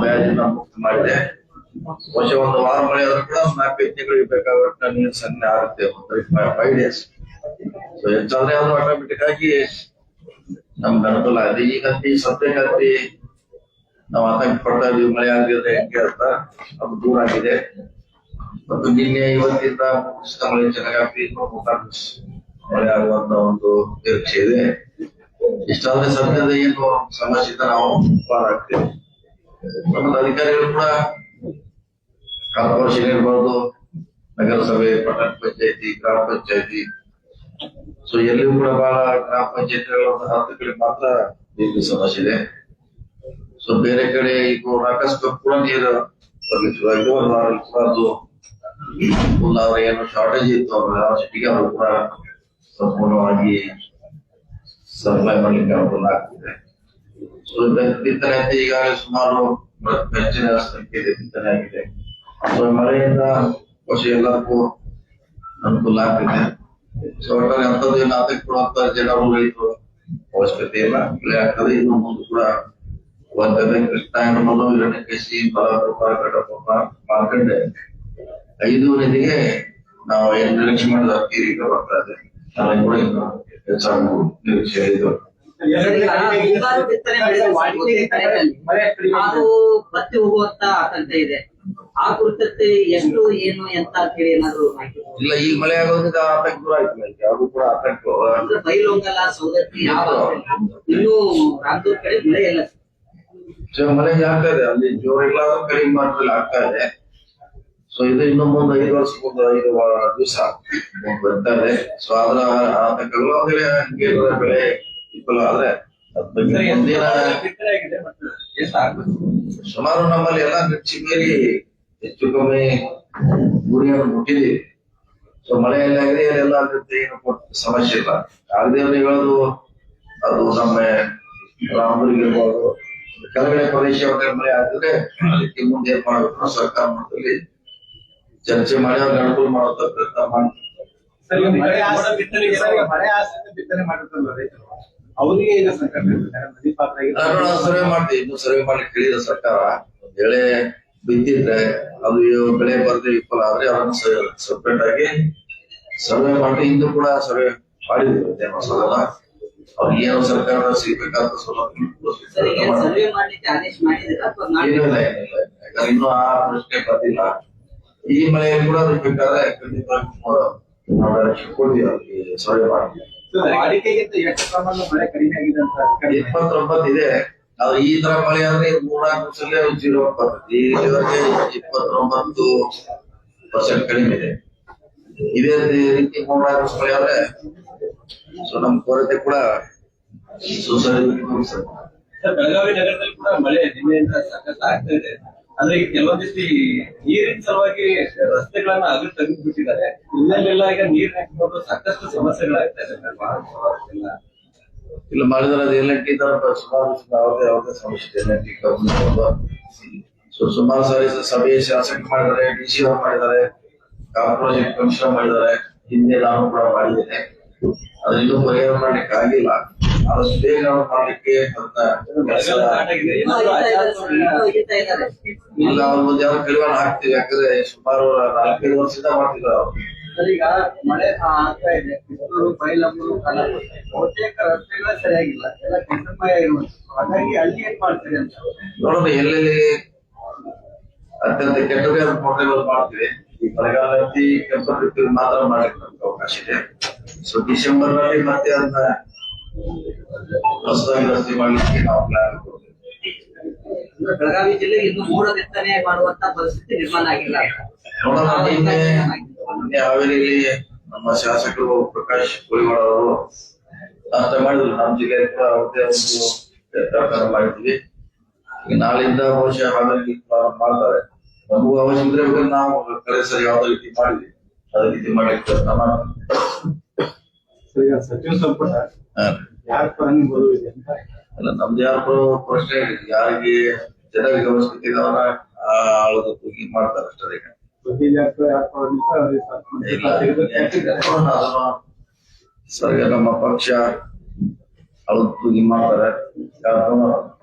ಬ್ಯಾಜಿನ ಮುಕ್ತ ಮಾಡಿದೆ. ವರ್ಷ ಒಂದು ವಾರ ಮಳೆ ಆದ್ರೂ ಕೂಡ 4-5 ತಿಂಗಳಿಗೆ ಬೇಕಾಗುವ ನೀರು ಸಂಗ್ರಹ ಆಗುತ್ತೆ. 5 ಡೇಸ್. ಸೊ ಹೆಚ್ಚಾದ್ರೆ ಅದು ಆಟೋಮೆಟಿಕ್ ಆಗಿ ನಮ್ಗೆ ಅನುಕೂಲ ಆಗಿದೆ. ಈಗಂತಿ ಸದ್ಯಕ್ಕಂತಿ ನಾವು ಆತಂಕ ಪಡ್ತಾ ಇದೀವಿ, ಮಳೆ ಆಗಿದ್ರೆ ಹೆಂಗೆ ಅಂತ. ಅದು ದೂರ ಆಗಿದೆ. ಮತ್ತು ನಿನ್ನೆ ಇವತ್ತಿಂದ ಮಳೆ ಚೆನ್ನಾಗಿ ಮಳೆ ಆಗುವಂತ ಒಂದು ನಿರೀಕ್ಷೆ ಇದೆ. ಇಷ್ಟಾದ್ರೆ ಸದ್ಯದ ಏನು ಸಮಸ್ಯೆ ನಾವು ಪಾರ ಆಗ್ತೇವೆ. ನಮ್ಮ ಅಧಿಕಾರಿಗಳು ಕೂಡ ಕಾರ್ಪೊರೇಷನ್ ಇರ್ಬೋದು, ನಗರಸಭೆ, ಪಟ್ಟಣ ಪಂಚಾಯತಿ, ಗ್ರಾಮ ಪಂಚಾಯತಿ, ಸೊ ಎಲ್ಲಿಯೂ ಕೂಡ ಬಹಳ ಗ್ರಾಮ ಪಂಚಾಯತಿಗಳ 10 ಕಡೆ ಮಾತ್ರ ನೀರಿನ ಸಮಸ್ಯೆ ಇದೆ. ಸೊ ಬೇರೆ ಕಡೆ ಈಗ ಅಕಸ್ಮಾತ್ ಕೂಡ ನೀರು ಬರ್ಲಿಕ್ಕೆ ಒಂದು ವಾರ ಅದು ಅವ್ರ ಏನು ಶಾರ್ಟೇಜ್ ಇತ್ತು ಅವ್ರ ಸಿಟಿಗೆ ಅವರು ಕೂಡ ಸಂಪೂರ್ಣವಾಗಿ ಸಪ್ಲೈ ಮಾಡ್ಲಿಕ್ಕೆ ಅನುಕೂಲ ಆಗ್ತಿದೆ. ಸೊ ಬಿತ್ತನೆ ಅಂತ ಈಗಾಗಲೇ ಸುಮಾರು ಹೆಚ್ಚಿನ ಸಂಖ್ಯೆ ಬಿತ್ತನೆ ಆಗಿದೆ. ಸೊ ಮಳೆಯಿಂದ ವರ್ಷ ಎಲ್ಲಕ್ಕೂ ಅನುಕೂಲ ಆಗ್ತಿದೆ. ಸೊ ಒಟ್ಟಾರೆ ಅಂಥದ್ದೇನು ಆತಂಕ ಕೊಡುವಂತ ಜನರು ರೈತರು ಅವಶ್ಯಕತೆ ಇಲ್ಲ, ಬೆಳೆ ಆಗ್ತದೆ. ಇನ್ನು ಮುಂದೆ ಕೂಡ ಕೃಷ್ಣ ಎನ್ನುವುದು ಹಿರಣ್ಯಕೇಶಿ, ಬಲರೂಪ, ಘಟಪ್ರಭ, ಮಾರ್ಕಂಡೆ 5 ನದಿಗೆ ನಾವು ಏನು ನಿರೀಕ್ಷೆ ಮಾಡಿದ ತೀರಿಗ ಬರ್ತಾ ಇದೆ. ಅದನ್ನು ಕೂಡ ಇನ್ನು ಹೆಚ್ಚಾಗುವ ನಿರೀಕ್ಷೆ ಇದೆ. ಮುಂಗಾರು ಬಿತ್ತನೆ ಅದು ಬತ್ತಿ ಹೋಗುವಂತ ಆತಂಕ ಇದೆ. ಆ ಕುರಿತಂತೆ ಎಷ್ಟು ಏನು ಎಂತ ಹೇಳಿ ಏನಾದ್ರು ಇಲ್ಲ, ಈಗ ಮಳೆ ಆಗೋದ್ರಿಂದ ಆತಂಕ ದೂರ ಆಯ್ತು. ಅದು ಕೂಡ ಆತಂಕ ಬೈಲೊಂಗಲ, ಸೌದತ್ತಿ ಇನ್ನೂ ರಾಮದೂರ್ ಕಡೆ ಮಳೆ ಇಲ್ಲ. ಮಳೆ ಆಗ್ತಾ ಇದೆ, ಅಲ್ಲಿ ಜೋರ್ ಇಲ್ಲ ಕಡಿಮೆ ಮಾತ್ರದಲ್ಲಿ ಆಗ್ತಾ ಇದೆ. ಸೊ ಇದು ಇನ್ನು ಮುಂದೆ 5 ವರ್ಷ ಮುಂದೆ 5 ದಿವಸ ಬರ್ತಾ ಇದೆ. ಸೊ ಅದರ ಆತಂಕಗಳು ಹಂಗೆ ಬೆಳೆ ವಿಫಲ ಆದ್ರೆ ಮುಂದಿನ ಸುಮಾರು ನಮ್ಮಲ್ಲಿ ಎಲ್ಲ ಹೆಚ್ಚು ಮೀರಿ ಹೆಚ್ಚು ಕಮ್ಮಿ ಗುರಿಯನ್ನು ಮುಟ್ಟಿದೀವಿ. ಸೊ ಮಳೆಯಲ್ಲಿ ಆಗಿದೆ ಎಲ್ಲ ಏನು ಸಮಸ್ಯೆ ಇಲ್ಲ. ಆಗದೆ ಹೇಳೋದು ಅದು ನಮ್ಮ ರಾಮೂರಿಗೆ ಇರ್ಬೋದು, ಕೆಳಗಡೆ ಪ್ರದೇಶ ಮಳೆ ಆಗಿದ್ರೆ ಅದಕ್ಕೆ ಮುಂದೆ ಏನ್ ಮಾಡಬೇಕು ಸರ್ಕಾರ ಮಟ್ಟದಲ್ಲಿ ಚರ್ಚೆ ಮಾಡಿ ಅವ್ರಿಗೆ ಅನುಕೂಲ ಮಾಡುವಂತ ಪ್ರಯತ್ನ ಮಾಡ್ತೀವಿ. ಅವರಿಗೆ ಈಗ ಸರ್ವೆ ಮಾಡ್ತೀವಿ. ಇನ್ನು ಸರ್ವೆ ಮಾಡ್ಲಿಕ್ಕೆ ಹೇಳಿದ ಸರ್ಕಾರ. ಒಂದ್ ವೇಳೆ ಬಿದ್ದಿದ್ರೆ ಅದು ಬೆಳೆ ಬರದೆ ವಿಫಲ ಆದ್ರೆ ಅದನ್ನು ಸಪ್ರೇಟ್ ಆಗಿ ಸರ್ವೆ ಮಾಡಿ ಇಂದು ಕೂಡ ಸರ್ವೆ ಮಾಡಿದ್ವಿ. ಮಸೋದಲ್ಲ ಅವ್ರಿಗೆ ಏನು ಸರ್ಕಾರ ಸಿಗ್ಬೇಕಾದ ಇನ್ನೂ ಆ ಪ್ರಶ್ನೆ ಬಂದಿಲ್ಲ. ಈ ಮಳೆಯಲ್ಲಿ ಕೂಡ ಅದು ಬೇಕಾದ್ರೆ ಖಂಡಿತವಾಗಿ ಕೊಡ್ತೀವಿ ಅವ್ರಿಗೆ ಸರ್ವೆ ಮಾಡಿ. ವಾಡಿಕೆಗಿಂತ ಎಷ್ಟು ಪ್ರಮಾಣದ ಮಳೆ ಕಡಿಮೆ ಆಗಿದೆ ಅಂತ 29 ಇದೆ. ಆದ್ರೆ ಈ ತರ ಮಳೆ ಆದ್ರೆ 3-4 ಸಲ 0 ಬರ್ತದೆ. ಈವರೆಗೆ 29% ಕಡಿಮೆ ಇದೆ. ಇದೇ ರೀತಿ 3-4 ಮಳೆ ಆದ್ರೆ ಸೊ ನಮ್ ಕೊರತೆ ಕೂಡ ಬೆಳಗಾವಿ ನಗರದಲ್ಲಿ ಕೂಡ ಮಳೆ ನಿನ್ನೆಯಿಂದ ಸಾಕಷ್ಟು ಆಗ್ತಾ ಇದೆ. ಅಂದ್ರೆ ಈಗ ಕೆಲವೊಂದಿಷ್ಟು ನೀರಿನ ಸಲುವಾಗಿ ರಸ್ತೆಗಳನ್ನ ಅಗಲು ತೆಗೆದುಬಿಟ್ಟಿದ್ದಾರೆ. ಇಲ್ಲೆಲ್ಲ ಈಗ ನೀರ್ ಹಾಕಿಕೊಂಡು ಸಾಕಷ್ಟು ಸಮಸ್ಯೆಗಳಾಗ್ತಾ ಇದೆ. ಇಲ್ಲ ಮಾಡಿದ್ರೆ ಅದು LNT ಸುಮಾರು ಯಾವುದೇ ಸಮಸ್ಯೆ LNT ಸೊ ಸುಮಾರು ಸಾರಿ ಸಭೆ ಶಾಸಕ ಮಾಡಿದ್ದಾರೆ, DC ಅವರು ಮಾಡಿದ್ದಾರೆ, ಕಾರ್ಪೊರೇಷನ್ ಕಮಿಷನರ್ ಮಾಡಿದ್ದಾರೆ, ಹಿಂದೆ ನಾನು ಕೂಡ ಮಾಡಿದ್ದೇನೆ. ಅದನ್ನು ಪರಿಹಾರ ಮಾಡ್ಲಿಕ್ಕೆ ಆಗಿಲ್ಲ. ಆದಷ್ಟು ಬೇಗ ಮಾಡ್ಲಿಕ್ಕೆ ಇಲ್ಲ ಅವ್ರ ಮುಂದೆ ಯಾರು ಕಡಿವಾಣ ಹಾಕ್ತೀವಿ. ಯಾಕಂದ್ರೆ ಸುಮಾರು 4-5 ವರ್ಷದಿಂದ ಮಾಡ್ತಿದ್ದಾರೆ ಅವ್ರು. ಈಗ ಮಳೆ ಆಗ್ತಾ ಇದೆ, ಬೈಲಮ್ಮೂರು, ಬಹುತೇಕ ರಸ್ತೆಗಳ ಸರಿಯಾಗಿಲ್ಲ, ಎಲ್ಲ ಕೆಂಪಮಯ ಇರುವಂತ. ಹಾಗಾಗಿ ಅಲ್ಲಿ ಏನ್ ಮಾಡ್ತೀರಿ ಅಂತ ನೋಡೋಣ. ಎಲ್ಲೆಲ್ಲಿ ಅತ್ಯಂತ ಕೆಟ್ಟದೇ ಪ್ರೋಗ್ರಾಮ್ ಮಾಡ್ತೀವಿ. ಈ ಮಳೆಗಾಲ ಕೆಂಪು ಮಾತ್ರ ಮಾಡ್ಲಿಕ್ಕೆ ನಮ್ಗೆ ಅವಕಾಶ ಇದೆ. ಸೊ ಡಿಸೆಂಬರ್ ನಲ್ಲಿ ಮತ್ತೆ ಅದನ್ನ ಹೊಸದಾಗಿ ರಸ್ತೆ ಮಾಡ್ಲಿಕ್ಕೆ ನಾವು ಪ್ಲಾನ್ ಕೊಡ್ತೀವಿ. ಬೆಳಗಾವಿ ಜಿಲ್ಲೆ ಇನ್ನು ಮೋಡ ಬಿತ್ತನೆ ಮಾಡುವಂತ ಪರಿಸ್ಥಿತಿ ನಿರ್ಮಾಣ ಆಗಿಲ್ಲ. ನೋಡೋಣ. ನಿನ್ನೆ ಹಾವೇರಿಯಲ್ಲಿ ನಮ್ಮ ಶಾಸಕರು ಪ್ರಕಾಶ್ ಕೋಳಿವಾಡ ಅವರು ನಾಷ್ಟ ಮಾಡಿದ್ರು. ನಮ್ಮ ಜಿಲ್ಲೆ ಕೂಡ ಅವ್ರದೇ ಒಂದು ಮಾಡಿದ್ವಿ. ಈಗ ನಾಳಿಂದ ಬಹುಶಃ ಹಾವೇರಿ ಪ್ರಾರಂಭ ಮಾಡ್ತಾರೆ. ನಮಗೂ ಅವಶ್ಯಕತೆ ಇದ್ರೆ ನಾವು ಕಡೆ ಸರಿ ಯಾವ್ದು ರೀತಿ ಮಾಡಿದ್ವಿ ಅದೇ ರೀತಿ ಮಾಡ್ಲಿಕ್ಕೆ ಪ್ರಯತ್ನ ಮಾಡ್ತೀವಿ. ಸಚಿವ ಸಂಪುಟ ಯಾರ ಪರ ಬರುವಿದೆ ಅಂತ ಅಲ್ಲ, ನಮ್ದು ಯಾರು ಪ್ರಶ್ನೆ ಯಾರಿಗೆ ಜನರಿಗೆ ಅವಶ್ಯಕತೆ ಇದ್ದವರ ಆಳದ ತೂಗಿ ಮಾಡ್ತಾರೆ ಅಷ್ಟೇ. ಸರಿ, ನಮ್ಮ ಪಕ್ಷ ಆಳದ ತೂಗಿ ಮಾಡ್ತಾರೆ.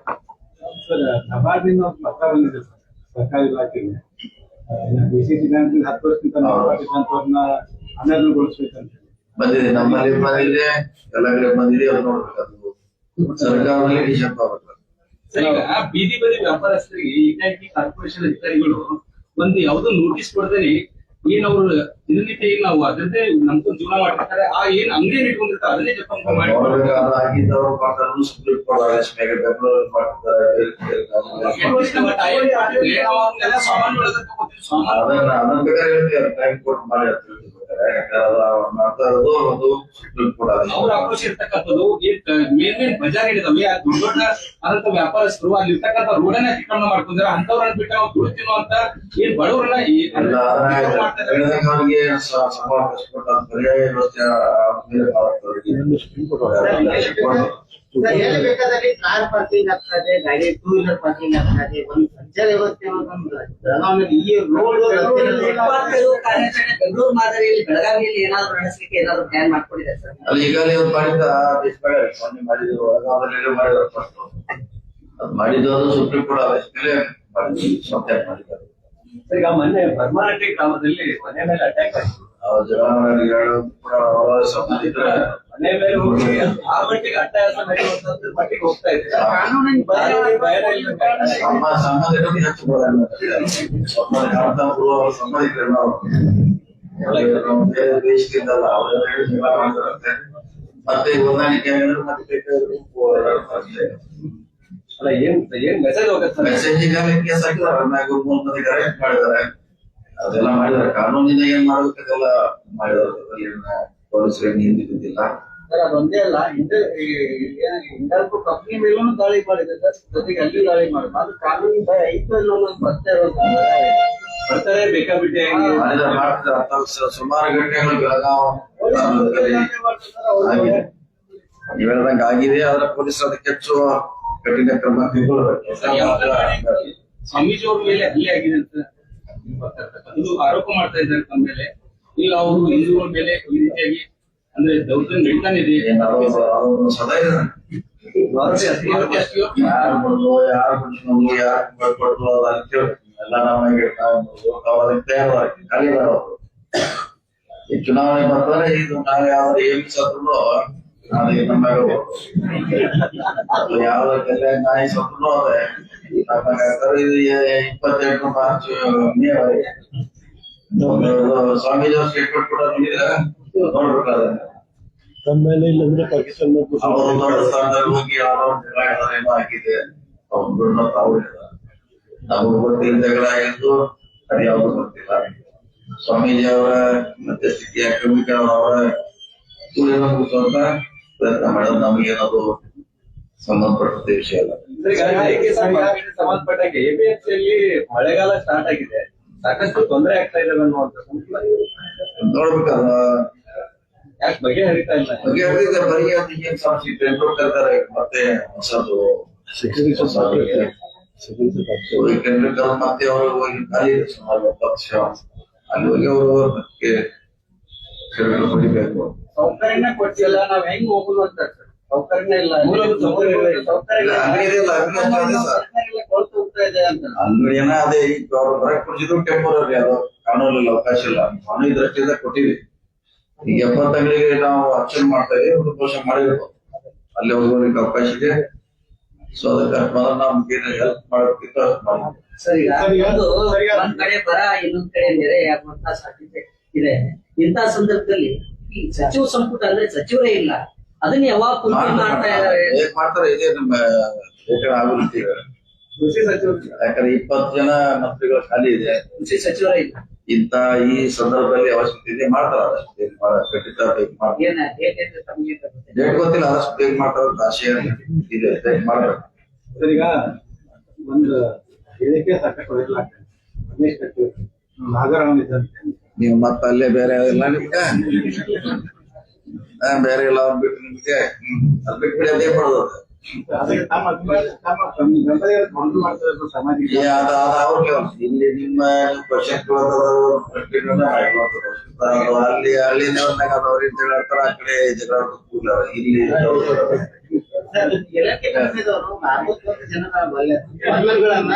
ನಬಾರ್ಡಿಂದ ಒಂದು ಪತ್ರ ಬಂದಿದೆ ಸರ್ ಸರ್ಕಾರಿ ಇಲಾಖೆಗೆ ಡಿಸಿಸಿ ಬ್ಯಾಂಕ್ 10 ವರ್ಷಕ್ಕಿಂತ ಮೇಲ್ಪಟ್ಟಂತವ್ರನ್ನ ಅನರ್ಹಗೊಳಿಸ್ಬೇಕಂತ ಬಂದಿದೆ, ನಮ್ಮಲ್ಲಿ ಬಂದಿದೆ, ಎಲ್ಲ ಕಡೆ ಬಂದಿದೆ. ಅವ್ರು ನೋಡ್ಬೇಕು, ಸರ್ಕಾರದಲ್ಲಿ ಡಿಸಿಷನ್ ಆಗಬೇಕು. ಸರ್, ಈಗ ಬೀದಿ ಬದಿ ವ್ಯಾಪಾರಸ್ಥರಿಗೆ ಏಕಾಏಕಿ ಕಾರ್ಪೊರೇಷನ್ ಅಧಿಕಾರಿಗಳು ಒಂದು ಯಾವ್ದೋ ನೋಟಿಸ್ ಕೊಡದೇನೆ ಏನ್ ಅವ್ರು ದಿನನಿತ್ಯ ಏನ್ ನಾವು ಅದರದ್ದೇ ನಮ್ಗೊಂದು ಜೀವನ ಮಾಡ್ತಿರ್ತಾರೆ, ಆ ಏನ್ ಅಂಗಡಿ ಇಟ್ಕೊಂಡಿರ್ತಾರೆ ಅದನ್ನೇ ಜಪ್ಪ ಮಾಡಿ ಆಗಿದ್ದವರು ಮಾಡ್ತಾರೆ, ಸುಪ್ರೀಂ ಕೋರ್ಟ್ ಆದೇಶ ಮೇಲೆ ಬೆಂಗಳೂರಲ್ಲಿ ಮಾಡ್ತಾರೆ. ಅದನ್ನ ಬೇಕಾದ್ರೆ ಹೇಳ್ತೀವಿ, ಟೈಮ್ ಕೋರ್ಟ್ ಮಾಡಿ ಅಂತ ಹೇಳ್ತಿರ್ತಾರೆ. ಮಾಡ್ತಾ ಇರೋದು ಒಂದು ಸುಪ್ರೀಂ ಕೋರ್ಟ್ ಆದೇಶ. ಅವ್ರ ಆಕ್ರೋಶ ಇರ್ತಕ್ಕಂಥದ್ದು ಮೇನ್ ಬಜಾರ್ ಇದಾವೆ, ದೊಡ್ಡ ದೊಡ್ಡ ಆದಂತ ವ್ಯಾಪಾರಸ್ಥರು ಅಲ್ಲಿ ಇರ್ತಕ್ಕಂಥ ರೋಡನ್ನ ಅತಿಕ್ರಮಣ ಮಾಡ್ಕೊಂಡ್ರೆ ಅಂತವ್ರನ್ನ ಬಿಟ್ಟು ನಾವು ದುಡ್ಡು ತಿನ್ನುವಂತ ಏನ್ ಬಡವರನ್ನ ಅವರಿಗೆ ಸಮಾವೇಶ ಪರ್ಯಾಯ ವ್ಯವಸ್ಥೆ ಬೇಕಾದಲ್ಲಿ ಕಾರ್ ಪಾರ್ಕಿಂಗ್ ಆಗ್ತದೆ, ಗಾಡಿ 2 ವೀಲರ್ ಪಾರ್ಕಿಂಗ್ ಆಗ್ತದೆ, ಒಂದು ಸಂಚಾರ ವ್ಯವಸ್ಥೆ ಈ ರೋಡ್ ಬೆಂಗಳೂರು ಮಾದರಿಯಲ್ಲಿ ಬೆಳಗಾವಿಯಲ್ಲಿ ಏನಾದ್ರು ನಡೆಸಲಿಕ್ಕೆ ಏನಾದ್ರು ಪ್ಲಾನ್ ಮಾಡ್ಕೊಂಡಿದ್ದಾರೆ ಸರ್? ಅಲ್ಲಿ ಈಗಾಗಲೇ ಒಂದು ಮಾಡಿದ ಮೊನ್ನೆ ಮಾಡಿದ್ರು, ಬೆಳಗಾವದಲ್ಲಿ ಮಾಡಿದ್ರು. ಫಸ್ಟ್ ಅದು ಮಾಡಿದ್ದು ಅದು ಸುಪ್ರೀಂ ಕೋರ್ಟ್ ಆದೇಶ ಮೇಲೆ ಮಾಡಿದ್ದಾರೆ. ಈಗ ಮೊನ್ನೆ ಬರ್ಮಾರಟ್ಟಿ ಗ್ರಾಮದಲ್ಲಿ ಮನೆ ಮೇಲೆ ಅಟ್ಯಾಕ್ ಆಯ್ತು. ಸಂಬಂಧಿಕರ ಮನೆ ಮೇಲೆ ಹೋಗಿ ಆ ಮಟ್ಟಿಗೆ ಅಟ್ಟಾಯಸ ನಡೆಯುವಂತದ್ದು ಮಟ್ಟಿಗೆ ಹೋಗ್ತಾ ಇದೆ. ನಮ್ಮ ಸಂಬಂಧಿಕರಿಗೆ ಸಂಬಂಧಿಕರು ನಾವು ಬೇರೆ ದೇಶದಿಂದಲ್ಲ ಅವರೆಲ್ಲ ಮಾಡ್ತಾರಂತೆ. ಮತ್ತೆ ಹೊಂದಾಣಿಕೆ ಮತ್ತೆ ಅಲ್ಲ, ಏನ್ ಮೆಸೇಜ್ ಹೋಗುತ್ತೆ? ಮೆಸೇಜ್ ಈಗಾಗಲೇ ಕೇಸ್ ಹಾಕಿದಾರೆ, ಗುರುಮೂಲ್ ಅರೆಸ್ಟ್ ಮಾಡಿದ್ದಾರೆ. ಅದೆಲ್ಲ ಮಾಡಿದಾರೆ. ಕಾನೂನಿಂದ ಏನ್ ಮಾಡ್ಬೇಕದೆಲ್ಲ ಮಾಡಿದಾರೆ. ಪೊಲೀಸರಿಗೆ ಹಿಂದೆ ಬಿದ್ದಿಲ್ಲ ಸರ್. ಅದೊಂದೇ ಅಲ್ಲ, ಹಿಂಡಲ್ಕೋ ಕಂಪ್ನಿ ಮೇಲೂ ದಾಳಿ ಮಾಡಿದೆ ಸರ್, ಜೊತೆಗೆ ಅಲ್ಲಿ ದಾಳಿ ಮಾಡಿದ್ರು. ಅದು ಕಾನೂನು ಭಯ ಐದು ಅನ್ನೋದು ಬರ್ತಾ ಇರೋದು ಬರ್ತಾರೆ ಬೇಕಾಬಿಟ್ಟೆ ಮಾಡ್ತಾರೆ. ಸುಮಾರು ಘಟನೆಗಳು ಬೆಳಗಾವಿ ಆಗಿದೆ, ನೀವು ಹೇಳ್ದಂಗೆ ಆಗಿದೆ. ಆದ್ರೆ ಪೊಲೀಸರು ಅದಕ್ಕೆ ಹೆಚ್ಚು ಕಠಿಣ ಕ್ರಮ ಕೈಗೊಳ್ಳಬೇಕು. ಸ್ವಾಮೀಜಿ ಅವ್ರ ಮೇಲೆ ಹಲ್ಲೆ ಆಗಿದೆ ಅಂತ ಇದು ಆರೋಪ ಮಾಡ್ತಾ ಇದ್ದಾರೆ ತಮ್ಮ ಮೇಲೆ. ಇಲ್ಲ, ಅವರು ಹಿಂದೂಗಳ ಮೇಲೆ ಈ ರೀತಿಯಾಗಿ ಅಂದ್ರೆ ದೌರ್ಜನ್ಯ ನಡೀತಾನೆ ಇದೆ. ಸದಾ ಇದೆ, ಯಾರು ಬಂದು ಯಾರು ಬಿಡಿಸ್ಕೊಂಡು ಯಾರು ಕೊಟ್ಟು ಅದಕ್ಕೆ ಎಲ್ಲ ನಮಗೆ ಖಾಲಿ ಅವರು ಈ ಚುನಾವಣೆ ಬರ್ತಾರೆ. ಇದು ನಾವು ಯಾವ್ದು ಏನ್ ಸತ್ರು ಅದೇ ನಮ್ಮ ಯಾವ್ದಕ್ಕೆಲ್ಲ ನಾಯಿ ಸತ್ರು ಅದೇ 28 ಮಾರ್ಚ್ ಮೇ ವರೆಗೆ ಸ್ವಾಮೀಜಿ ಅವ್ರ ಸ್ಟೇಟ್ಮೆಂಟ್ ಕೂಡ ನೋಡ್ಬೇಕಾದ್ರೆ ಅವರು ದೊಡ್ಡ ಸ್ಥಾನದಲ್ಲಿ ಹೋಗಿ ಏನೋ ಆಗಿದೆ, ಅವ್ರನ್ನ ತಾವು ನಮಗ್ ಗೊತ್ತಿಲ್ಲ ಜಗಳ ಆಗಿದ್ದು ಅದು ಯಾವ್ದು ಗೊತ್ತಿಲ್ಲ. ಸ್ವಾಮೀಜಿ ಅವರ ಮಧ್ಯಸ್ಥಿತಿಯ ಕ್ರಮಿಕ ಅವರ ಮುಗಿಸುವಂತ ಪ್ರಯತ್ನ ಮಾಡೋದು ನಮಗೇನದು ಸಂಬಂಧಪಟ್ಟಂತ ವಿಷಯ ಅಲ್ಲ. ಸಂಬಂಧಪಟ್ಟಂಗೆ ಎಪಿಎಂಸಿಯಲ್ಲಿ ಮಳೆಗಾಲ ಸ್ಟಾರ್ಟ್ ಆಗಿದೆ, ಸಾಕಷ್ಟು ತೊಂದರೆ ಆಗ್ತಾ ಇದೆ ಅನ್ನುವಂಥದ್ದು ನೋಡ್ಬೇಕಲ್ಲ. ಯಾಕೆ ಬಗೆಹರಿತಾ ಇಲ್ಲ? ಬಗೆಹರಿದ ಬರೀ ಏನ್ ಸಮಸ್ಯೆ ಟೆಂಡರ್ ಕರ್ತಾರೆ, ಮತ್ತೆ ಹೊಸದು ಟೆಂಡರ್ ಮತ್ತೆ ಅವರು ಹೋಗಿ ಖಾಲಿ ಸುಮಾರು 20 ಅಲ್ಲಿ ಹೋಗಿ ಅವರು ಹೊಡಿಬೇಕು. ಸೌಕರ್ಯನೇ ಕೊಟ್ಟಿಲ್ಲ, ನಾವ್ ಹೆಂಗ್ ಹೋಗುದು ಅಂತ ಸರ್. ಸೌಕರ್ಯನೇ ಇಲ್ಲ, ಅಂಗಡಿಯನ್ನ ಅದೇ ಅವ್ರು ಬರಕ್ ಕೊಡ್ಸಿದ್ರು ಟೆಂಪರರಿ, ಅದು ಕಾನೂನಲ್ಲಿ ಅವಕಾಶ ಇಲ್ಲ. ಕಾನೂನು ದೃಷ್ಟಿಯಿಂದ ಕೊಟ್ಟಿವಿ. ಈಗ 70 ಅಂಗಡಿಗೆ ನಾವು ಆಕ್ಷನ್ ಮಾಡ್ತಾ ಇದೀವಿ, ಒಂದು ಕೋಶ ಮಾಡಿರ್ಬೋದು, ಅಲ್ಲಿ ಹೋಗೋದಕ್ಕೆ ಅವಕಾಶ ಇದೆ. ಸೊ ಅದಕ್ಕೆ ನಮ್ಗೆ ಹೆಲ್ಪ್ ಮಾಡೋದಕ್ಕಿಂತ ಸರಿ, ಒಂದ್ ಕಡೆ ಬರ, ಇನ್ನೊಂದ್ ಕಡೆ ನೆರೆ ಆಗುವಂತ ಸಾಧ್ಯತೆ ಇದೆ. ಇಂತಹ ಸಂದರ್ಭದಲ್ಲಿ ಈ ಸಚಿವ ಸಂಪುಟ ಅಂದ್ರೆ ಸಚಿವರೇ ಇಲ್ಲ, ಅದನ್ನ ಯಾವಾಗ ಪೂರ್ತಿ ಮಾಡ್ತಾ ಇದ್ದಾರೆ? ಮಾಡ್ತಾರೆ, ಇದೆ ನಮ್ಮ ಆಗುತ್ತೆ. ಕೃಷಿ ಸಚಿವರು ಯಾಕಂದ್ರೆ 20 ಜನ ಮಂತ್ರಿಗಳು ಖಾಲಿ ಇದೆ, ಕೃಷಿ ಸಚಿವರೇ ಇಲ್ಲ. ಇಂತ ಈ ಸಂದರ್ಭದಲ್ಲಿ ಅವಶ್ಯಕತೆ ಇದೆ, ಮಾಡ್ತಾರ. ಆದಷ್ಟು ಖಂಡಿತ ಡೇಟ್ ಗೊತ್ತಿಲ್ಲ, ಆದಷ್ಟು ಬೇಗ ಮಾಡ್ತಾರ. ಆಶಯ ಇದೆ, ಮಾಡ್ಬೇಕು. ಸರ್, ಈಗ ಒಂದು ಹೇಳಿಕೆ ಸಾಕಷ್ಟು ವೈರಲ್ ಆಗ್ತದೆ. ರಮೇಶ್ ಕತ್ತಿ ನಾಗರಾವ್ ಇದ್ದಂತೆ ನೀವು ಮತ್ತೆ ಅಲ್ಲೇ ಬೇರೆ ಇಲ್ಲ ನಿಮ್ಗೆ, ಬೇರೆ ಎಲ್ಲ ಅವ್ರು ಬಿಟ್ಟು ನಿಮ್ಗೆ ಅಲ್ಲಿ ಬಿಟ್ಬಿಡಿ, ಅದೇ ಮಾಡೋದು. ಅದಕ್ಕೆ ತಮ್ಮ ಬೆಂಬಲಿಗರು ಗೊಂದಲ ಮಾಡ್ತಾರೆ ಸಮಾಜಕ್ಕೆ. ಅವ್ರಿಗೆ ಇಲ್ಲಿ ನಿಮ್ಮ ಕ್ವಶನ್ ಅಲ್ಲಿ ಹಳ್ಳಿನವ್ರನ್ನಾಗ ಅವ್ರು ಜಗಳ ಆಡ್ತಾರ, ಆ ಕಡೆ ಜಗಳ ಇಲ್ಲಿ ಸರ್, ಇಲಾಖೆ ಕಚೇರಿದವರು 40 ಜನರ ಮಹಿಳೆಗಳನ್ನ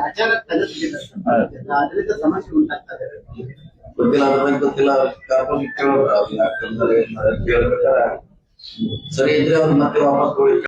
ಅಚಾನಕ್ ತೆಗೆದುಬಿಟ್ಟಿದ್ದಾರೆ. ಅದರಿಂದ ಸಮಸ್ಯೆ ಉಂಟಾಗ್ತದೆ. ಗೊತ್ತಿಲ್ಲ, ಅದ್ರ ಬಗ್ಗೆ ಗೊತ್ತಿಲ್ಲ. ಕರ್ಕೊಂಡು ಕೇಳೋರು ಅವ್ರು ಯಾಕೆ ಕೇಳ್ಬೇಕಾರೆ ಸರಿ ಇದ್ರೆ ಅವ್ರು ಮತ್ತೆ ವಾಪಸ್